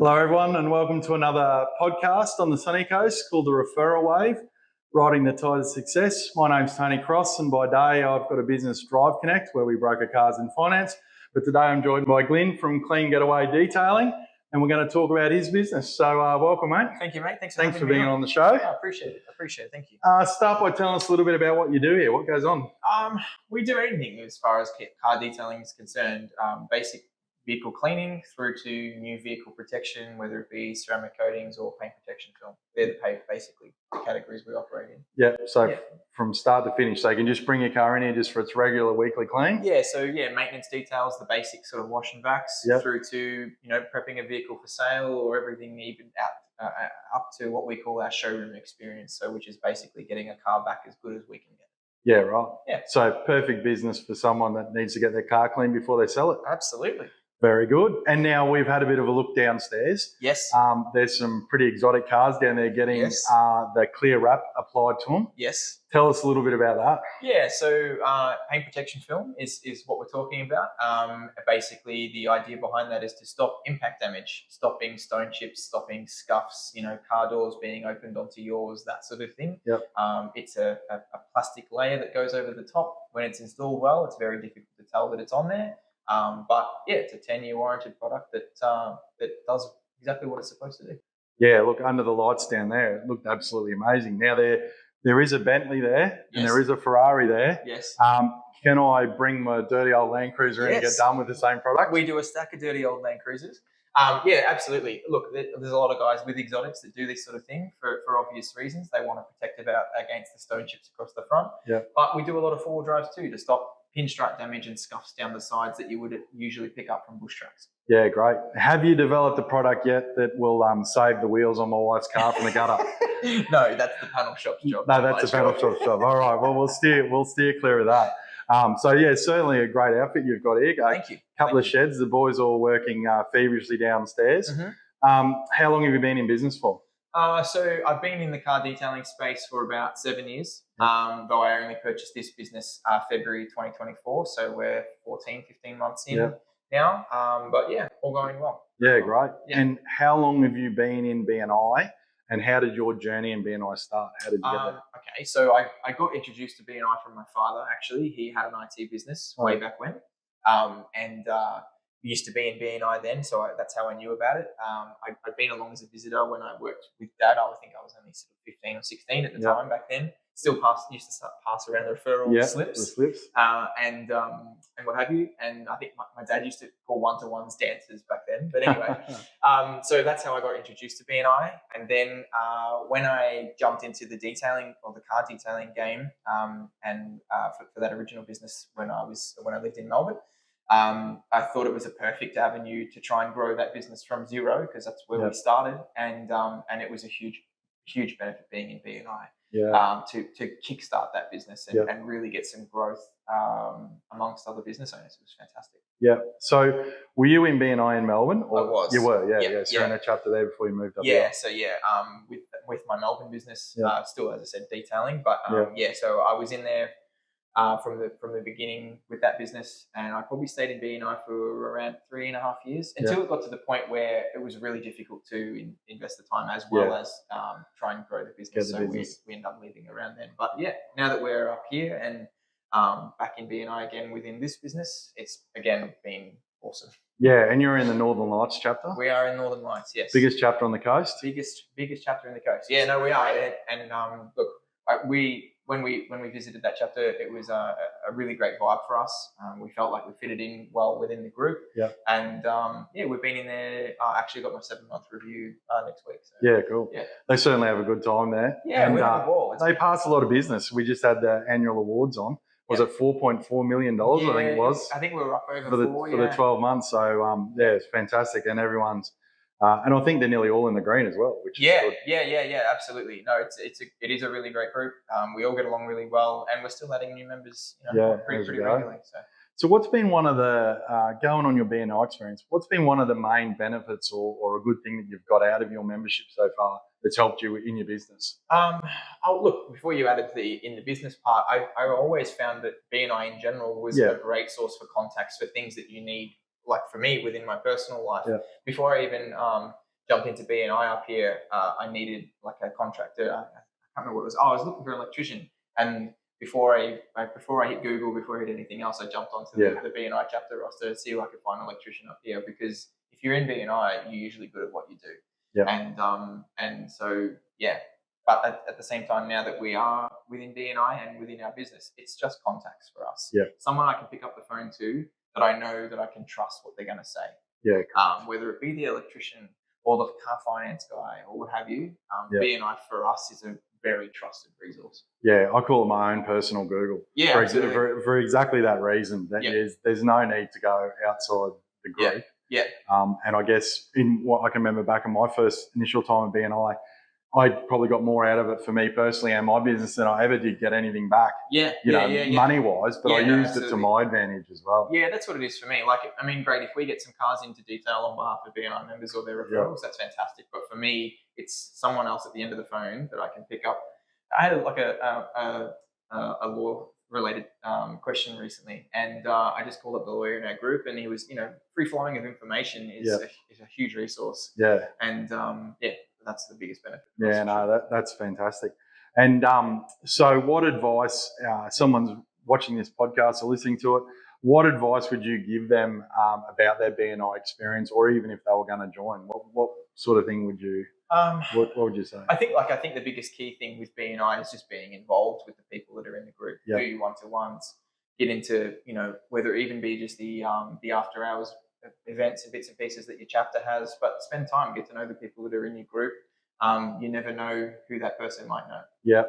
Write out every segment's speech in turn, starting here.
Hello, everyone, and welcome to another podcast on the sunny coast called the Referral Wave, riding the tide of success. My name's Tony Cross, and by day I've got a business, Drive Connect, where we broker cars and finance. But today I'm joined by Glyn from Getaway Detailing, and we're going to talk about his business. So welcome, mate. Thank you, mate. Thanks for being on the show. I appreciate it. Thank you. Start by telling us a little bit about what you do here. What goes on? We do anything as far as car detailing is concerned. Basic vehicle cleaning through to new vehicle protection, whether it be ceramic coatings or paint protection film. They're basically the categories we operate in. Yeah, so from start to finish. So you can just bring your car in here just for its regular weekly clean? Yeah, so maintenance details, the basic sort of wash and vacs, through to, prepping a vehicle for sale, or everything even up to what we call our showroom experience, so which is basically getting a car back as good as we can get. Yeah, right. Yeah. So perfect business for someone that needs to get their car clean before they sell it. Absolutely. Very good. And now we've had a bit of a look downstairs. Yes. There's some pretty exotic cars down there getting the clear wrap applied to them. Yes. Tell us a little bit about that. Yeah, so paint protection film is what we're talking about. Basically, the idea behind that is to stop impact damage, stopping stone chips, stopping scuffs, car doors being opened onto yours, that sort of thing. Yep. It's a plastic layer that goes over the top. When it's installed well, it's very difficult to tell that it's on there. But it's a 10-year warranted product that does exactly what it's supposed to do. Yeah, look, under the lights down there, it looked absolutely amazing. Now there is a Bentley there, and there is a Ferrari there. Yes. Can I bring my dirty old Land Cruiser in and get done with the same product? We do a stack of dirty old Land Cruisers. Yeah, absolutely. Look, there's a lot of guys with exotics that do this sort of thing for obvious reasons. They want to protect against the stone chips across the front. Yeah. But we do a lot of four-wheel drives too, to stop pinstripe damage and scuffs down the sides that you would usually pick up from bush tracks. Yeah, great. Have you developed a product yet that will save the wheels on my wife's car from the gutter? No, that's the panel shop's job. No, that's the panel shop's job. All right, well, we'll steer clear of that. So yeah, certainly a great outfit you've got here. Thank you. Couple of sheds. The boys all working feverishly downstairs. Mm-hmm. How long have you been in business for? So I've been in the car detailing space for about 7 years, though I only purchased this business February 2024. So we're 15 months in now. But yeah, all going well. Yeah, great. Yeah. And how long have you been in BNI, and how did your journey in BNI start? How did you get there? Okay, so I got introduced to BNI from my father, actually. He had an IT business way back when. And used to be in BNI then, so that's how I knew about it. I'd been along as a visitor when I worked with Dad. I think I was only sort of 15 or 16 at the time back then. Still used to pass around the referral slips. The slips. And what have you. And I think my dad used to call one-to-ones dancers back then. But anyway, so that's how I got introduced to BNI. And then when I jumped into the detailing or the car detailing game, and for that original business when I lived in Melbourne, I thought it was a perfect avenue to try and grow that business from zero, because that's where we started, and it was a huge benefit being in BNI to kickstart that business and really get some growth amongst other business owners. It was fantastic. Yeah. So were you in BNI in Melbourne? Or I was. You were, yeah. So you're in a chapter there before you moved up. With my Melbourne business, still, as I said, detailing, but so I was in there from the beginning with that business, and I probably stayed in BNI for around 3.5 years until it got to the point where it was really difficult to invest the time as well as try and grow the business. We ended up leaving around then. But now that we're up here and back in BNI again within this business, it's again been awesome. Yeah, and you're in the Northern Lights chapter? We are in Northern Lights, yes. Biggest chapter on the coast? Biggest chapter in the coast. Yeah, no, we are. And look, when we visited that chapter, it was a really great vibe for us. We felt like we fitted in well within the group. Yeah. And we've been in there. I actually got my 7-month review next week. So. Yeah, cool. Yeah. They certainly have a good time there. Yeah, and we have a ball. They pass a lot of business. We just had the annual awards on. Was it $4.4 million? I think it was. I think we were up over for the 12 months. So it's fantastic, and everyone's. And I think they're nearly all in the green as well, which is good. Yeah, absolutely. No, it is a really great group. We all get along really well, and we're still adding new members. Pretty regularly. So what's been one of the going on your BNI experience? What's been one of the main benefits or a good thing that you've got out of your membership so far that's helped you in your business? Look, before you added in the business part, I always found that BNI in general was a great source for contacts for things that you need. Like for me, within my personal life, before I even jumped into BNI up here, I needed like a contractor. I can't remember what it was. Oh, I was looking for an electrician, and before I hit Google, before I hit anything else, I jumped onto the BNI chapter roster to see if I could find an electrician up here, because if you're in BNI, you're usually good at what you do. Yeah. And so yeah. But at the same time, now that we are within BNI and within our business, it's just contacts for us. Yeah. Someone I can pick up the phone to that I know that I can trust what they're going to say. Yeah. Whether it be the electrician or the car finance guy or what have you, BNI for us is a very trusted resource. Yeah, I call it my own personal Google. Yeah, absolutely. For exactly that reason. That there's no need to go outside the group. Yeah. And I guess in what I can remember back in my first initial time at BNI, I probably got more out of it for me personally and my business than I ever did get anything back. Money-wise, but I used it to my advantage as well. Yeah, that's what it is for me. Like, I mean, great, if we get some cars into detail on behalf of BNI members or their referrals, that's fantastic. But for me, it's someone else at the end of the phone that I can pick up. I had like a law-related question recently, and I just called up the lawyer in our group, and he was, free-flowing of information is a huge resource. Yeah. And that's the biggest benefit. Yeah, no, that's fantastic. And so what advice, someone's watching this podcast or listening to it, what advice would you give them about their BNI experience, or even if they were going to join? What sort of thing would you, what would you say? I think the biggest key thing with BNI is just being involved with the people that are in the group. Do your one-to-ones, get into, whether it even be just the after hours events and bits and pieces that your chapter has, but spend time, get to know the people that are in your group. You never know who that person might know. Yeah.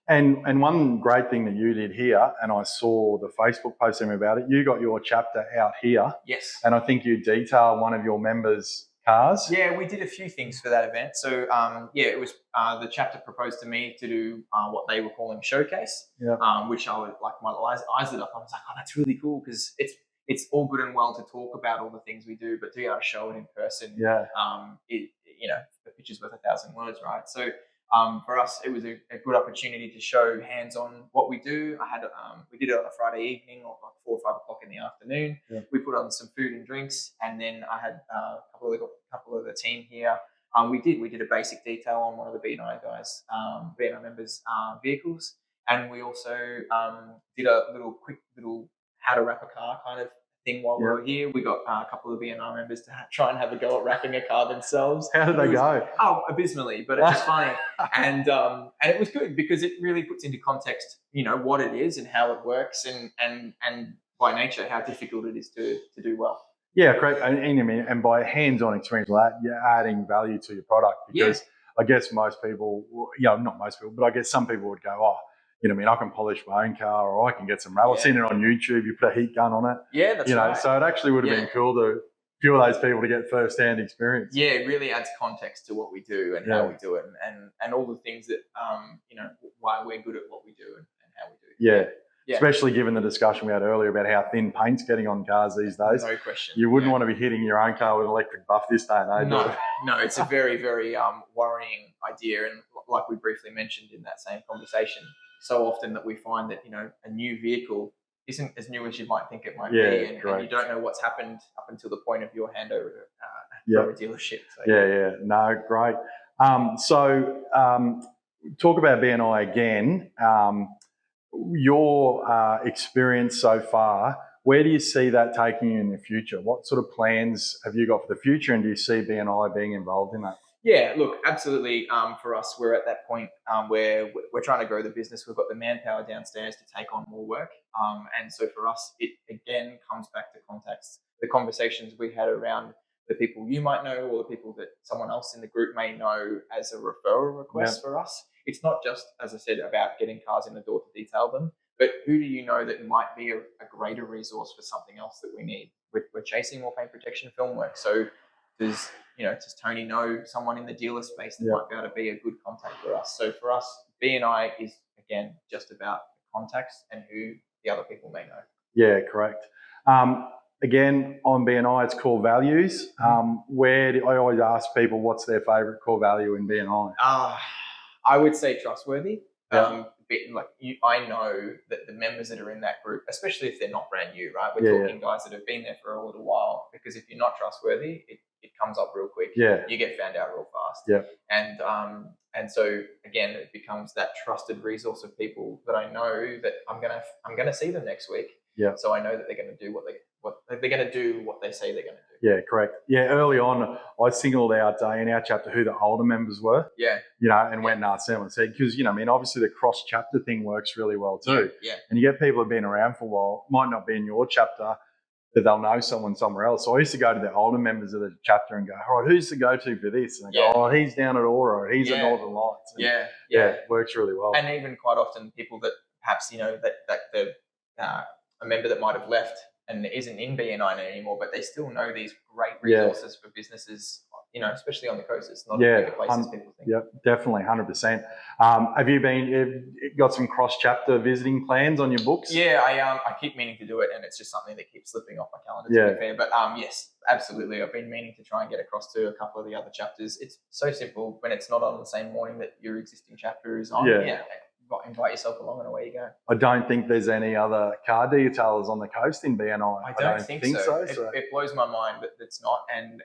And one great thing that you did here, and I saw the Facebook post about it, you got your chapter out here. Yes. And I think you detailed one of your members' cars. Yeah, we did a few things for that event. So, it was the chapter proposed to me to do what they were calling showcase, which I was like, my eyes lit up. I was like, oh, that's really cool, because it's all good and well to talk about all the things we do, but to be able to show it in person, the picture's worth 1,000 words, right? So for us, it was a good opportunity to show hands-on what we do. We did it on a Friday evening, or like 4 or 5 o'clock in the afternoon. Yeah. We put on some food and drinks, and then I had a couple of the team here. We did a basic detail on one of the BNI guys, BNI members' vehicles, and we also did a quick little how to wrap a car kind of thing while we were here. We got a couple of BNI members to try and have a go at wrapping a car themselves. How did they go? Oh, abysmally, but it was funny. And it was good because it really puts into context, what it is and how it works, and by nature, how difficult it is to do well. Yeah, correct. And by hands-on experience like that, you're adding value to your product, because I guess most people, not most people, but I guess some people would go, I can polish my own car, or I can get some rail. I've seen it on YouTube. You put a heat gun on it. Yeah, that's right. So it actually would have been cool to few of those people to get first-hand experience. Yeah, it really adds context to what we do and how we do it, and all the things that why we're good at what we do and how we do it. Yeah. Especially given the discussion we had earlier about how thin paint's getting on cars these days. No question. You wouldn't want to be hitting your own car with an electric buff this day and age. No, it's a very, very worrying idea, and like we briefly mentioned in that same conversation, so often that we find that a new vehicle isn't as new as you might think it might be, and you don't know what's happened up until the point of your handover from a dealership. So, No, great. So talk about BNI again. Your experience so far, where do you see that taking you in the future? What sort of plans have you got for the future, and do you see BNI being involved in that? Yeah, look, absolutely. For us, we're at that point where we're trying to grow the business. We've got the manpower downstairs to take on more work. And so for us, it again comes back to context. The conversations we had around the people you might know, or the people that someone else in the group may know as a referral request for us. It's not just, as I said, about getting cars in the door to detail them, but who do you know that might be a greater resource for something else that we need? We're chasing more paint protection film work. So does Tony know someone in the dealer space that might be able to be a good contact for us? So for us, BNI is, again, just about the contacts and who the other people may know. Yeah, correct. Again, on BNI, it's core values. I always ask people what's their favourite core value in BNI? I would say trustworthy. I know that the members that are in that group, especially if they're not brand new, right? We're talking guys that have been there for a little while, because if you're not trustworthy, it comes up real quick. Yeah. You get found out real fast. Yeah. And so again, it becomes that trusted resource of people that I know that I'm gonna see them next week. Yeah. So I know that they're gonna do what they're gonna do what they say they're gonna do. Yeah, correct. Yeah, early on, I singled out in our chapter who the older members were. Yeah. And went and asked them and said, because, obviously the cross chapter thing works really well too. Yeah. And you get people who've been around for a while, might not be in your chapter, but they'll know someone somewhere else. So I used to go to the older members of the chapter and go, all right, who's the go-to for this? And they go, oh, he's down at Aura, or he's at Northern Lights. And it works really well. And even quite often people that perhaps, that the a member that might have left and isn't in BNI anymore, but they still know these great resources for businesses, especially on the coast. It's not a bigger place as people think. Yeah, definitely, 100%. Have you got some cross-chapter visiting plans on your books? Yeah, I keep meaning to do it, and it's just something that keeps slipping off my calendar, to be fair. But yes, absolutely. I've been meaning to try and get across to a couple of the other chapters. It's so simple when it's not on the same morning that your existing chapter is on. Invite yourself along and away you go. I don't think there's any other car detailers on the coast in BNI. I don't think so. It blows my mind that it's not. And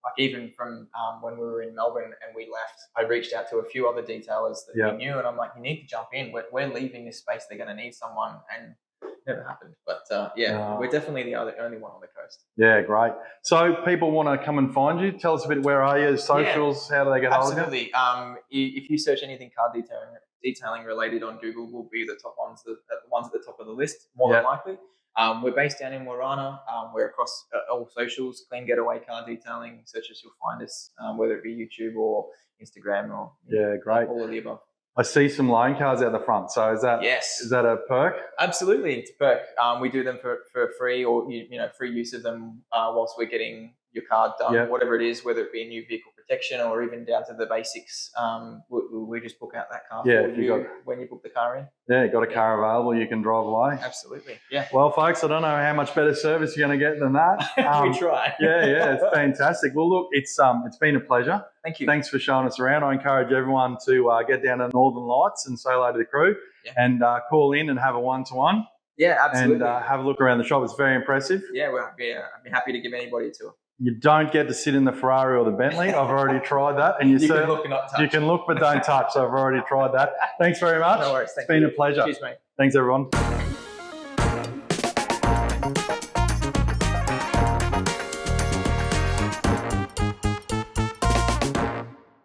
like even from when we were in Melbourne and we left, I reached out to a few other detailers that we knew, and I'm like, you need to jump in. We're leaving this space. They're going to need someone, and it never happened. But we're definitely the only one on the coast. Yeah, great. So people want to come and find you. Tell us a bit, where are you? Socials, how do they get hold of you? Absolutely. If you search anything car detailing related on Google, will be the top ones, the ones at the top of the list, more than likely. We're based down in Warana. We're across all socials, Clean Getaway Car Detailing. Search us, you'll find us, whether it be YouTube or Instagram or great. all of the above. I see some loan cars out the front. So is that a perk? Absolutely, it's a perk. We do them for free, or free use of them whilst we're getting your car done, whatever it is, whether it be a new vehicle protection or even down to the basics. We just book out that car for you when you book the car in. Yeah, you got a car available, you can drive away. Absolutely, yeah. Well, folks, I don't know how much better service you're going to get than that. We try. It's fantastic. Well, look, it's been a pleasure. Thank you. Thanks for showing us around. I encourage everyone to get down to Northern Lights and say hello to the crew and call in and have a one-to-one. Yeah, absolutely. And have a look around the shop. It's very impressive. Yeah, I'd be happy to give anybody a tour. You don't get to sit in the Ferrari or the Bentley. I've already tried that. And you can look and not touch. You can look but don't touch. So I've already tried that. Thanks very much. No worries. It's been a pleasure. Cheers, mate. Thanks, everyone.